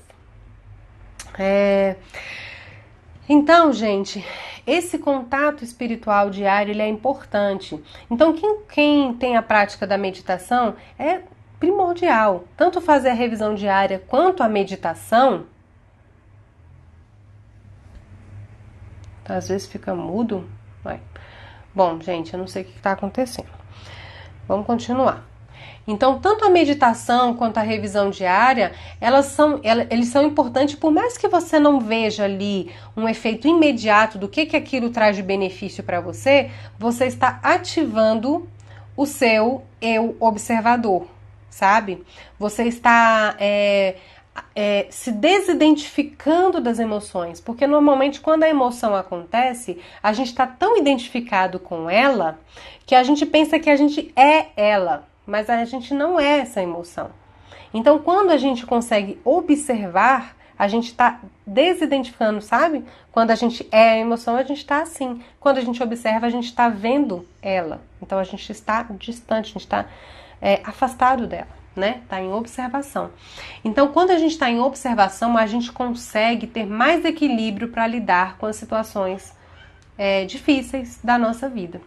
Speaker 1: Então, gente, esse contato espiritual diário, ele é importante. Então, quem tem a prática da meditação é primordial. Tanto fazer a revisão diária quanto a meditação. Às vezes fica mudo. Vai. Bom, gente, eu não sei o que está acontecendo. Vamos continuar. Então, tanto a meditação quanto a revisão diária, eles são importantes, por mais que você não veja ali um efeito imediato do que aquilo traz de benefício para você, você está ativando o seu eu observador, sabe? Você está se desidentificando das emoções, porque normalmente quando a emoção acontece, a gente está tão identificado com ela que a gente pensa que a gente é ela. Mas a gente não é essa emoção. Então, quando a gente consegue observar, a gente está desidentificando, sabe? Quando a gente é a emoção, a gente está assim. Quando a gente observa, a gente está vendo ela. Então, a gente está distante, a gente está afastado dela, né? Está em observação. Então, quando a gente está em observação, a gente consegue ter mais equilíbrio para lidar com as situações difíceis da nossa vida.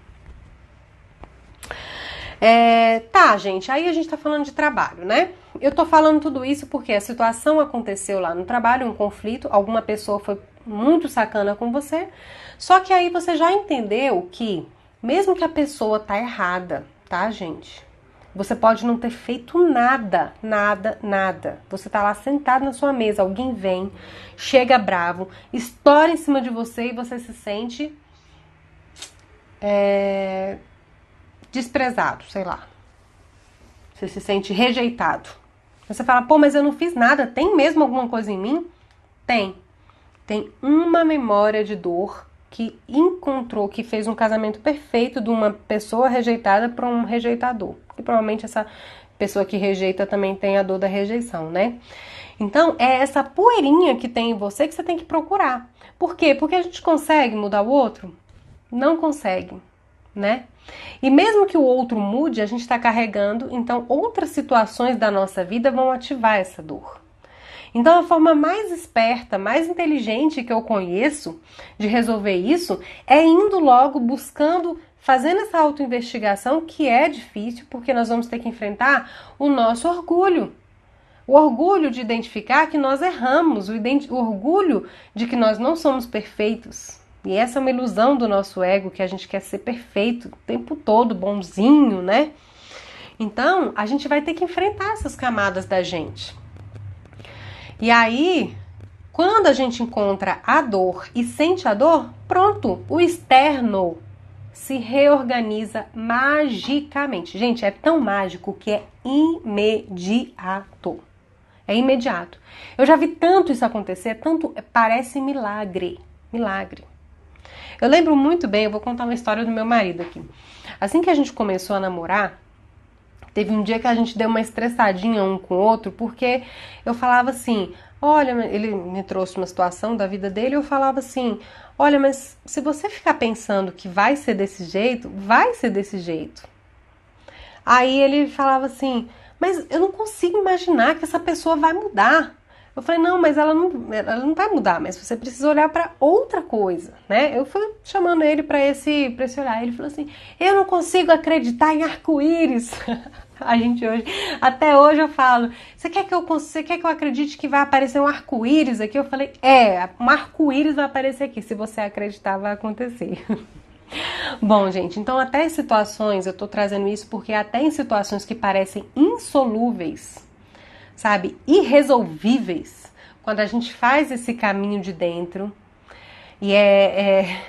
Speaker 1: Tá, gente, aí a gente tá falando de trabalho, né? Eu tô falando tudo isso porque a situação aconteceu lá no trabalho, um conflito, alguma pessoa foi muito sacana com você, só que aí você já entendeu que, mesmo que a pessoa tá errada, tá, gente? Você pode não ter feito nada, nada, nada. Você tá lá sentado na sua mesa, alguém vem, chega bravo, estoura em cima de você e você se sente desprezado, sei lá. Você se sente rejeitado. Você fala, pô, mas eu não fiz nada. Tem mesmo alguma coisa em mim? Tem. Tem uma memória de dor que encontrou, que fez um casamento perfeito de uma pessoa rejeitada para um rejeitador. E provavelmente essa pessoa que rejeita também tem a dor da rejeição, né? Então, é essa poeirinha que tem em você que você tem que procurar. Por quê? Porque a gente consegue mudar o outro? Não consegue, né? E mesmo que o outro mude, a gente está carregando, então outras situações da nossa vida vão ativar essa dor. Então a forma mais esperta, mais inteligente que eu conheço de resolver isso é indo logo buscando, fazendo essa autoinvestigação, que é difícil, porque nós vamos ter que enfrentar o nosso orgulho. O orgulho de identificar que nós erramos, o orgulho de que nós não somos perfeitos. E essa é uma ilusão do nosso ego, que a gente quer ser perfeito o tempo todo, bonzinho, né? Então, a gente vai ter que enfrentar essas camadas da gente. E aí, quando a gente encontra a dor e sente a dor, pronto, o externo se reorganiza magicamente. Gente, é tão mágico que é imediato. É imediato. Eu já vi tanto isso acontecer, tanto parece milagre. Milagre. Eu lembro muito bem, eu vou contar uma história do meu marido aqui. Assim que a gente começou a namorar, teve um dia que a gente deu uma estressadinha um com o outro, porque eu falava assim, olha, ele me trouxe uma situação da vida dele, eu falava assim, olha, mas se você ficar pensando que vai ser desse jeito, vai ser desse jeito. Aí ele falava assim, mas eu não consigo imaginar que essa pessoa vai mudar. Eu falei, não, mas ela não vai mudar, mas você precisa olhar para outra coisa, né? Eu fui chamando ele para esse olhar. Ele falou assim, eu não consigo acreditar em arco-íris. A gente hoje, até hoje eu falo, você quer que eu acredite que vai aparecer um arco-íris aqui? Eu falei, um arco-íris vai aparecer aqui. Se você acreditar, vai acontecer. Bom, gente, então até em situações, eu tô trazendo isso porque até em situações que parecem insolúveis, sabe, irresolvíveis, quando a gente faz esse caminho de dentro, e é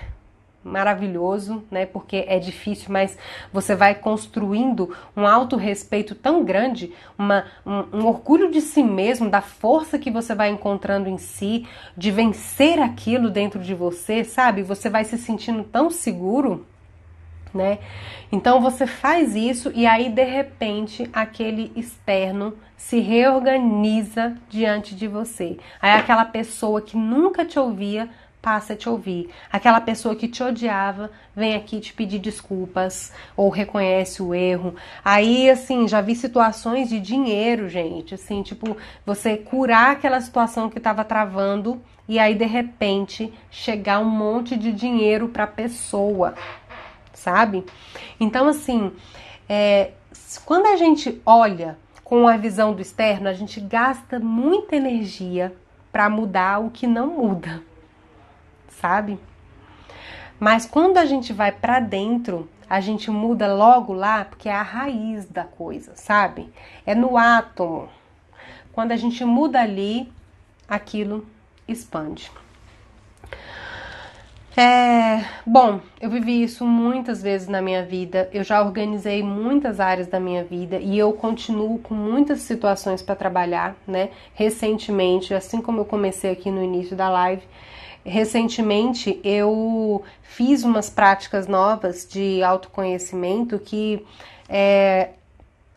Speaker 1: maravilhoso, né? Porque é difícil, mas você vai construindo um autorrespeito tão grande, um orgulho de si mesmo, da força que você vai encontrando em si, de vencer aquilo dentro de você, sabe? Você vai se sentindo tão seguro, né? Então você faz isso e aí de repente aquele externo se reorganiza diante de você. Aí aquela pessoa que nunca te ouvia passa a te ouvir. Aquela pessoa que te odiava vem aqui te pedir desculpas ou reconhece o erro. Aí, assim, já vi situações de dinheiro, gente, assim, tipo, você curar aquela situação que tava travando e aí, de repente, chegar um monte de dinheiro pra pessoa, sabe? Então, assim, quando a gente olha com a visão do externo, a gente gasta muita energia pra mudar o que não muda, sabe? Mas quando a gente vai pra dentro, a gente muda logo lá, porque é a raiz da coisa, sabe? É no átomo. Quando a gente muda ali, aquilo expande. Bom, eu vivi isso muitas vezes na minha vida, eu já organizei muitas áreas da minha vida e eu continuo com muitas situações para trabalhar, né? Recentemente, assim como eu comecei aqui no início da live, recentemente eu fiz umas práticas novas de autoconhecimento que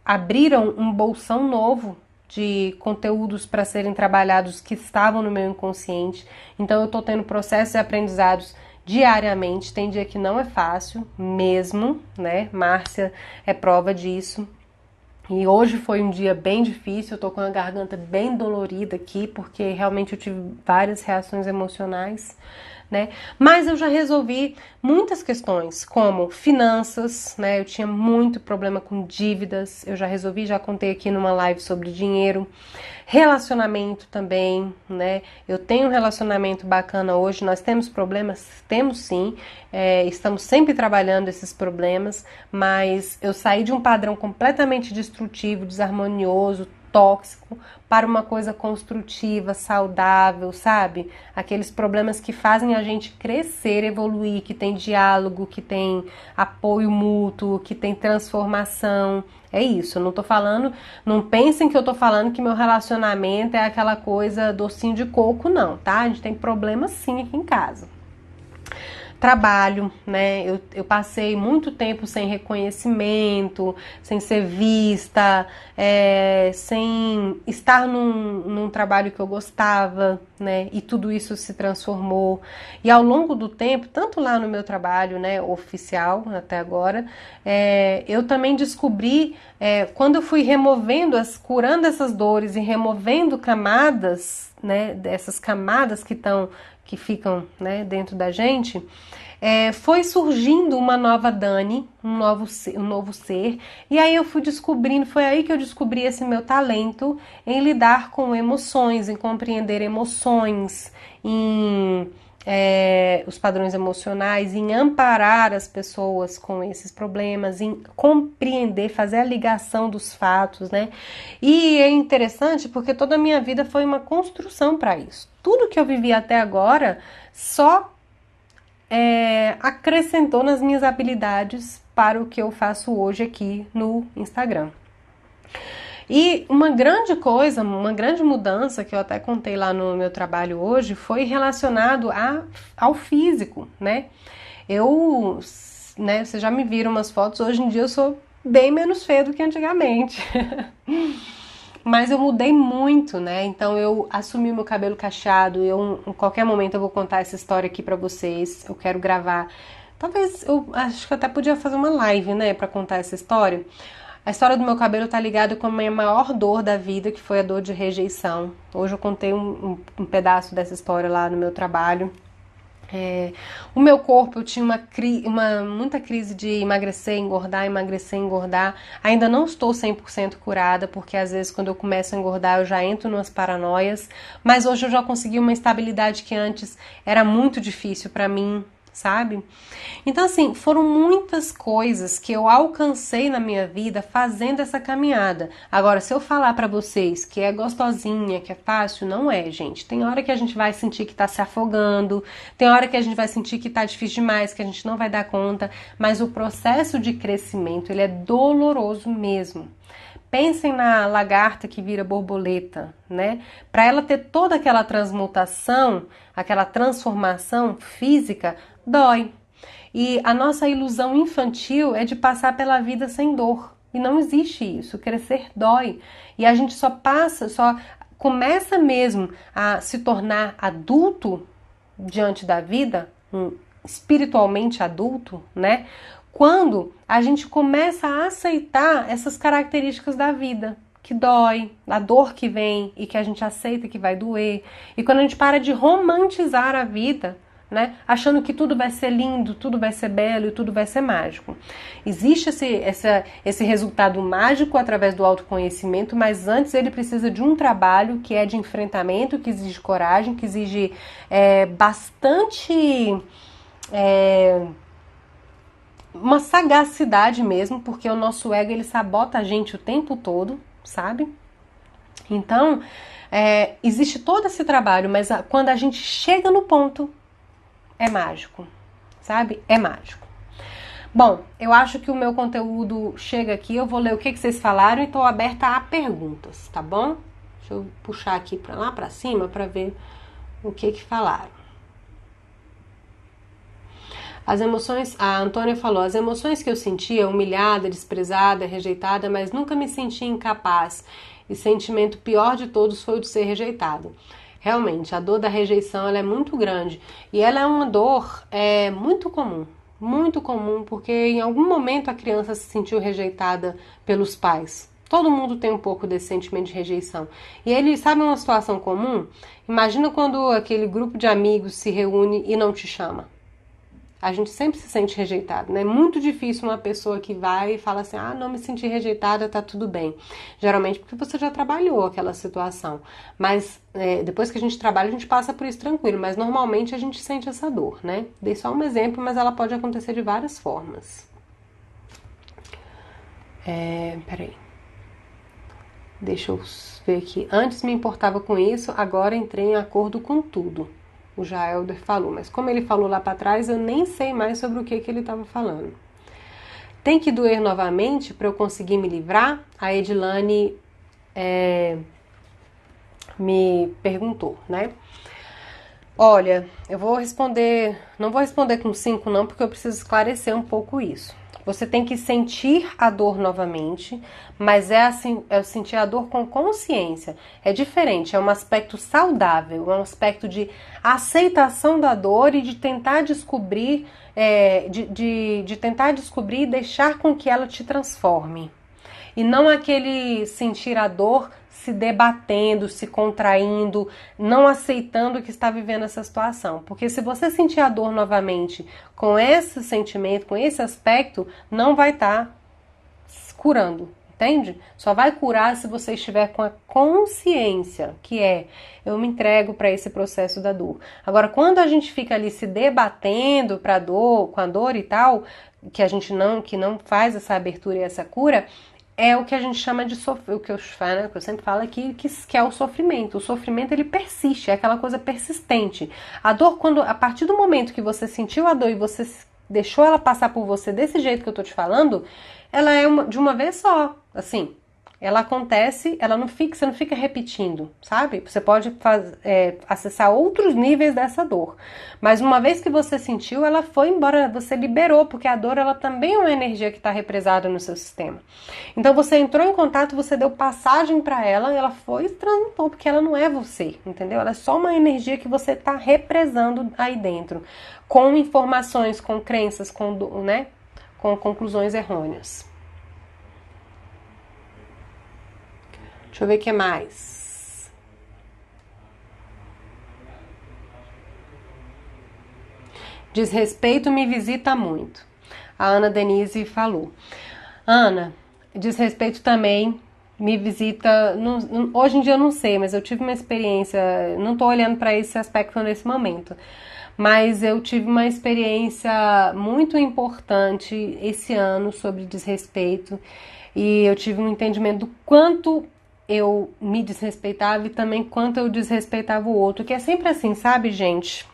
Speaker 1: abriram um bolsão novo de conteúdos para serem trabalhados que estavam no meu inconsciente. Então eu estou tendo processos e aprendizados diariamente. Tem dia que não é fácil mesmo, né? Márcia é prova disso. E hoje foi um dia bem difícil, eu tô com a garganta bem dolorida aqui, porque realmente eu tive várias reações emocionais, né? Mas eu já resolvi muitas questões, como finanças, né? Eu tinha muito problema com dívidas, eu já resolvi, já contei aqui numa live sobre dinheiro. Relacionamento também, né? Eu tenho um relacionamento bacana hoje, nós temos problemas? Temos sim, estamos sempre trabalhando esses problemas, mas eu saí de um padrão completamente destrutivo, desarmonioso, tóxico, para uma coisa construtiva, saudável, sabe? Aqueles problemas que fazem a gente crescer, evoluir, que tem diálogo, que tem apoio mútuo, que tem transformação. É isso, eu não tô falando, não pensem que eu tô falando que meu relacionamento é aquela coisa docinho de coco, não, tá? A gente tem problema sim aqui em casa. Trabalho, né? Eu passei muito tempo sem reconhecimento, sem ser vista, sem estar num trabalho que eu gostava, né? E tudo isso se transformou. E ao longo do tempo, tanto lá no meu trabalho, né, oficial até agora, eu também descobri, quando eu fui removendo, curando essas dores e removendo camadas, né? Dessas camadas que ficam, né, dentro da gente, foi surgindo uma nova Dani, um novo ser, e aí eu fui descobrindo, foi aí que eu descobri esse meu talento em lidar com emoções, em compreender emoções, em os padrões emocionais, em amparar as pessoas com esses problemas, em compreender, fazer a ligação dos fatos, né? E é interessante porque toda a minha vida foi uma construção para isso. Tudo que eu vivi até agora só acrescentou nas minhas habilidades para o que eu faço hoje aqui no Instagram. E uma grande coisa, uma grande mudança que eu até contei lá no meu trabalho hoje foi relacionado ao físico, né? Vocês já me viram umas fotos, hoje em dia eu sou bem menos feia do que antigamente. Mas eu mudei muito, né? Então eu assumi o meu cabelo cacheado, em qualquer momento eu vou contar essa história aqui pra vocês, eu quero gravar. Talvez, eu acho que eu até podia fazer uma live, né, pra contar essa história. A história do meu cabelo tá ligada com a minha maior dor da vida, que foi a dor de rejeição. Hoje eu contei um pedaço dessa história lá no meu trabalho. O meu corpo, eu tinha muita crise de emagrecer, engordar. Ainda não estou 100% curada, porque às vezes quando eu começo a engordar eu já entro numas paranoias. Mas hoje eu já consegui uma estabilidade que antes era muito difícil para mim. sabe? Então, assim, foram muitas coisas que eu alcancei na minha vida fazendo essa caminhada. Agora, se eu falar pra vocês que é gostosinha, que é fácil, não é, gente. Tem hora que a gente vai sentir que tá se afogando, tem hora que a gente vai sentir que tá difícil demais, que a gente não vai dar conta, mas o processo de crescimento, ele é doloroso mesmo. Pensem na lagarta que vira borboleta, né? Para ela ter toda aquela transmutação, aquela transformação física, dói. E a nossa ilusão infantil é de passar pela vida sem dor. E não existe isso. Crescer dói. E a gente só começa mesmo a se tornar adulto diante da vida, espiritualmente adulto, né? Quando a gente começa a aceitar essas características da vida, que dói, a dor que vem e que a gente aceita que vai doer. E quando a gente para de romantizar a vida, né, achando que tudo vai ser lindo, tudo vai ser belo e tudo vai ser mágico. Existe esse resultado mágico através do autoconhecimento, mas antes ele precisa de um trabalho que é de enfrentamento, que exige coragem, que exige bastante... uma sagacidade mesmo, porque o nosso ego ele sabota a gente o tempo todo, sabe? Então, existe todo esse trabalho, mas quando a gente chega no ponto, é mágico, sabe? É mágico. Bom, eu acho que o meu conteúdo chega aqui, eu vou ler o que vocês falaram e estou aberta a perguntas, tá bom? Deixa eu puxar aqui para lá para cima para ver o que falaram. As emoções, a Antônia falou, as emoções que eu sentia, humilhada, desprezada, rejeitada, mas nunca me senti incapaz. E porque pior de todos foi o de ser rejeitado. Realmente, a dor da rejeição ela é muito grande. E ela é uma dor muito comum, porque em algum momento a criança se sentiu rejeitada pelos pais. Todo mundo tem um pouco desse sentimento de rejeição. E ele, sabe uma situação comum? Imagina quando aquele grupo de amigos se reúne e não te chama. A gente sempre se sente rejeitado, né? É muito difícil uma pessoa que vai e fala assim, não me senti rejeitada, tá tudo bem. Geralmente porque você já trabalhou aquela situação. Mas depois que a gente trabalha, a gente passa por isso tranquilo. Mas normalmente a gente sente essa dor, né? Dei só um exemplo, mas ela pode acontecer de várias formas. Peraí. Deixa eu ver aqui. Antes me importava com isso, agora entrei em acordo com tudo. O Jaelder falou, mas como ele falou lá para trás, eu nem sei mais sobre o que ele estava falando. Tem que doer novamente para eu conseguir me livrar? A Edilane me perguntou, né? Olha, eu vou responder, não vou responder com 5 não, porque eu preciso esclarecer um pouco isso. Você tem que sentir a dor novamente, mas é sentir a dor com consciência. É diferente, é um aspecto saudável, é um aspecto de aceitação da dor e de tentar descobrir, de tentar descobrir e deixar com que ela te transforme. E não aquele sentir a dor se debatendo, se contraindo, não aceitando que está vivendo essa situação. Porque se você sentir a dor novamente com esse sentimento, com esse aspecto, não vai estar curando, entende? Só vai curar se você estiver com a consciência, que eu me entrego para esse processo da dor. Agora, quando a gente fica ali se debatendo com a dor e tal, que não faz essa abertura e essa cura, é o que a gente chama de o que eu sempre falo aqui, que é o sofrimento. O sofrimento ele persiste, é aquela coisa persistente. A dor, a partir do momento que você sentiu a dor e você deixou ela passar por você desse jeito que eu tô te falando, ela é de uma vez só, assim. Ela acontece, você não fica repetindo, sabe? Você pode acessar outros níveis dessa dor. Mas uma vez que você sentiu, ela foi embora, você liberou, porque a dor ela também é uma energia que está represada no seu sistema. Então você entrou em contato, você deu passagem para ela foi e transmutou, porque ela não é você, entendeu? Ela é só uma energia que você está represando aí dentro, com informações, com crenças, com conclusões errôneas. Deixa eu ver o que mais. Desrespeito me visita muito. A Ana Denise falou. Ana, desrespeito também me visita. Hoje em dia eu não sei, mas eu tive uma experiência. Não tô olhando para esse aspecto nesse momento. mas eu tive uma experiência muito importante esse ano sobre desrespeito e eu tive um entendimento do quanto eu me desrespeitava e também quanto eu desrespeitava o outro, que é sempre assim, sabe, gente?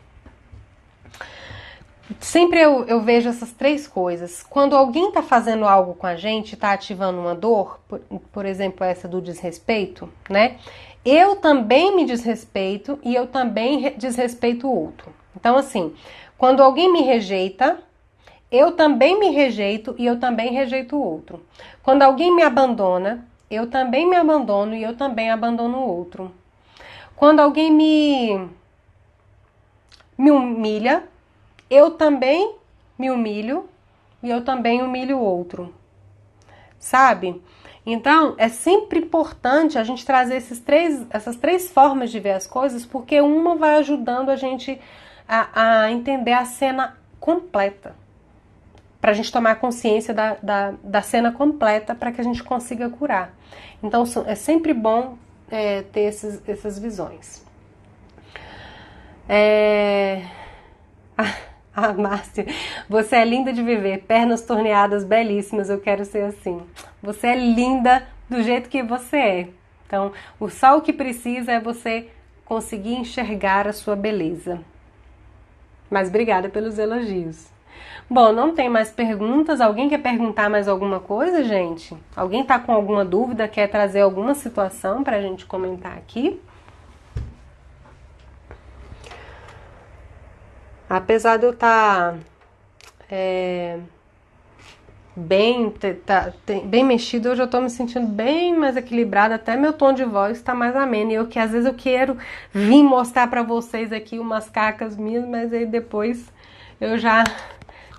Speaker 1: Sempre eu vejo essas três coisas. Quando alguém tá fazendo algo com a gente, tá ativando uma dor, por exemplo, essa do desrespeito, né? Eu também me desrespeito e eu também desrespeito o outro. Então, assim, quando alguém me rejeita, eu também me rejeito e eu também rejeito o outro. Quando alguém me abandona, eu também me abandono e eu também abandono o outro. Quando alguém me humilha, eu também me humilho e eu também humilho o outro, sabe? Então, é sempre importante a gente trazer essas três formas de ver as coisas, porque uma vai ajudando a gente a entender a cena completa, para a gente tomar consciência da cena completa para que a gente consiga curar. Então, é sempre bom ter essas visões. Ah, Márcia, você é linda de viver, pernas torneadas belíssimas, eu quero ser assim. Você é linda do jeito que você é. Então, só o que precisa é você conseguir enxergar a sua beleza. Mas obrigada pelos elogios. Bom, não tem mais perguntas. Alguém quer perguntar mais alguma coisa, gente? Alguém tá com alguma dúvida, quer trazer alguma situação pra gente comentar aqui? Apesar de eu estar bem mexida, hoje eu tô me sentindo bem mais equilibrada, até meu tom de voz tá mais ameno. E eu que às vezes eu quero vir mostrar pra vocês aqui umas cacas minhas, mas aí depois eu já,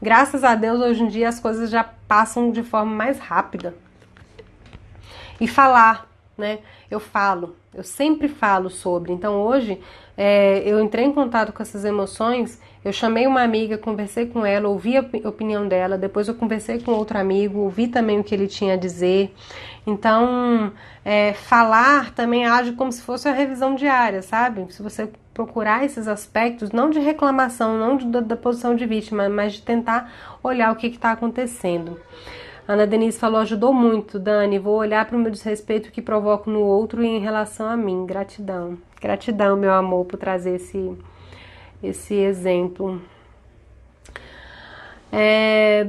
Speaker 1: graças a Deus, hoje em dia as coisas já passam de forma mais rápida. E falar, né? Eu sempre falo sobre. Então hoje eu entrei em contato com essas emoções, eu chamei uma amiga, conversei com ela, ouvi a opinião dela, depois eu conversei com outro amigo, ouvi também o que ele tinha a dizer. Então, falar também age como se fosse a revisão diária, sabe? Se você procurar esses aspectos, não de reclamação, não da posição de vítima, mas de tentar olhar o que está acontecendo. Ana Denise falou, ajudou muito, Dani. Vou olhar para o meu desrespeito que provoco no outro e em relação a mim. Gratidão. Gratidão, meu amor, por trazer esse exemplo.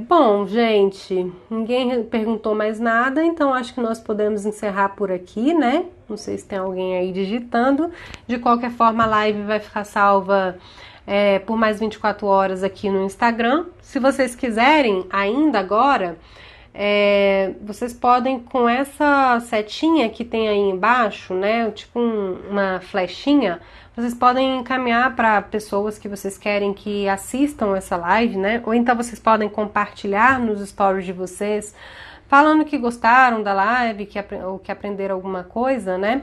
Speaker 1: Bom, gente, ninguém perguntou mais nada, então acho que nós podemos encerrar por aqui, né? Não sei se tem alguém aí digitando. De qualquer forma, a live vai ficar salva por mais 24 horas aqui no Instagram. Se vocês quiserem, ainda agora... vocês podem, com essa setinha que tem aí embaixo, né, tipo uma flechinha, vocês podem encaminhar para pessoas que vocês querem que assistam essa live, né, ou então vocês podem compartilhar nos stories de vocês, falando que gostaram da live, ou que aprenderam alguma coisa, né,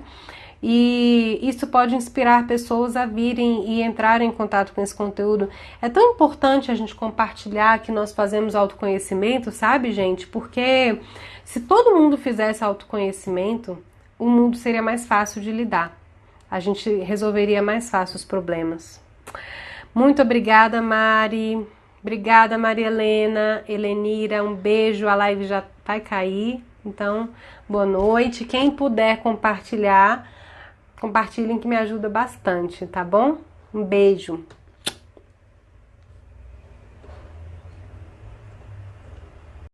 Speaker 1: e isso pode inspirar pessoas a virem e entrarem em contato com esse conteúdo. É tão importante a gente compartilhar que nós fazemos autoconhecimento, sabe, gente? Porque se todo mundo fizesse autoconhecimento, o mundo seria mais fácil de lidar. A gente resolveria mais fácil os problemas. Muito obrigada, Mari. Obrigada, Maria Helena, Helenira. Um beijo. A live já vai cair. Então, boa noite. Quem puder compartilhem que me ajuda bastante, tá bom? Um beijo.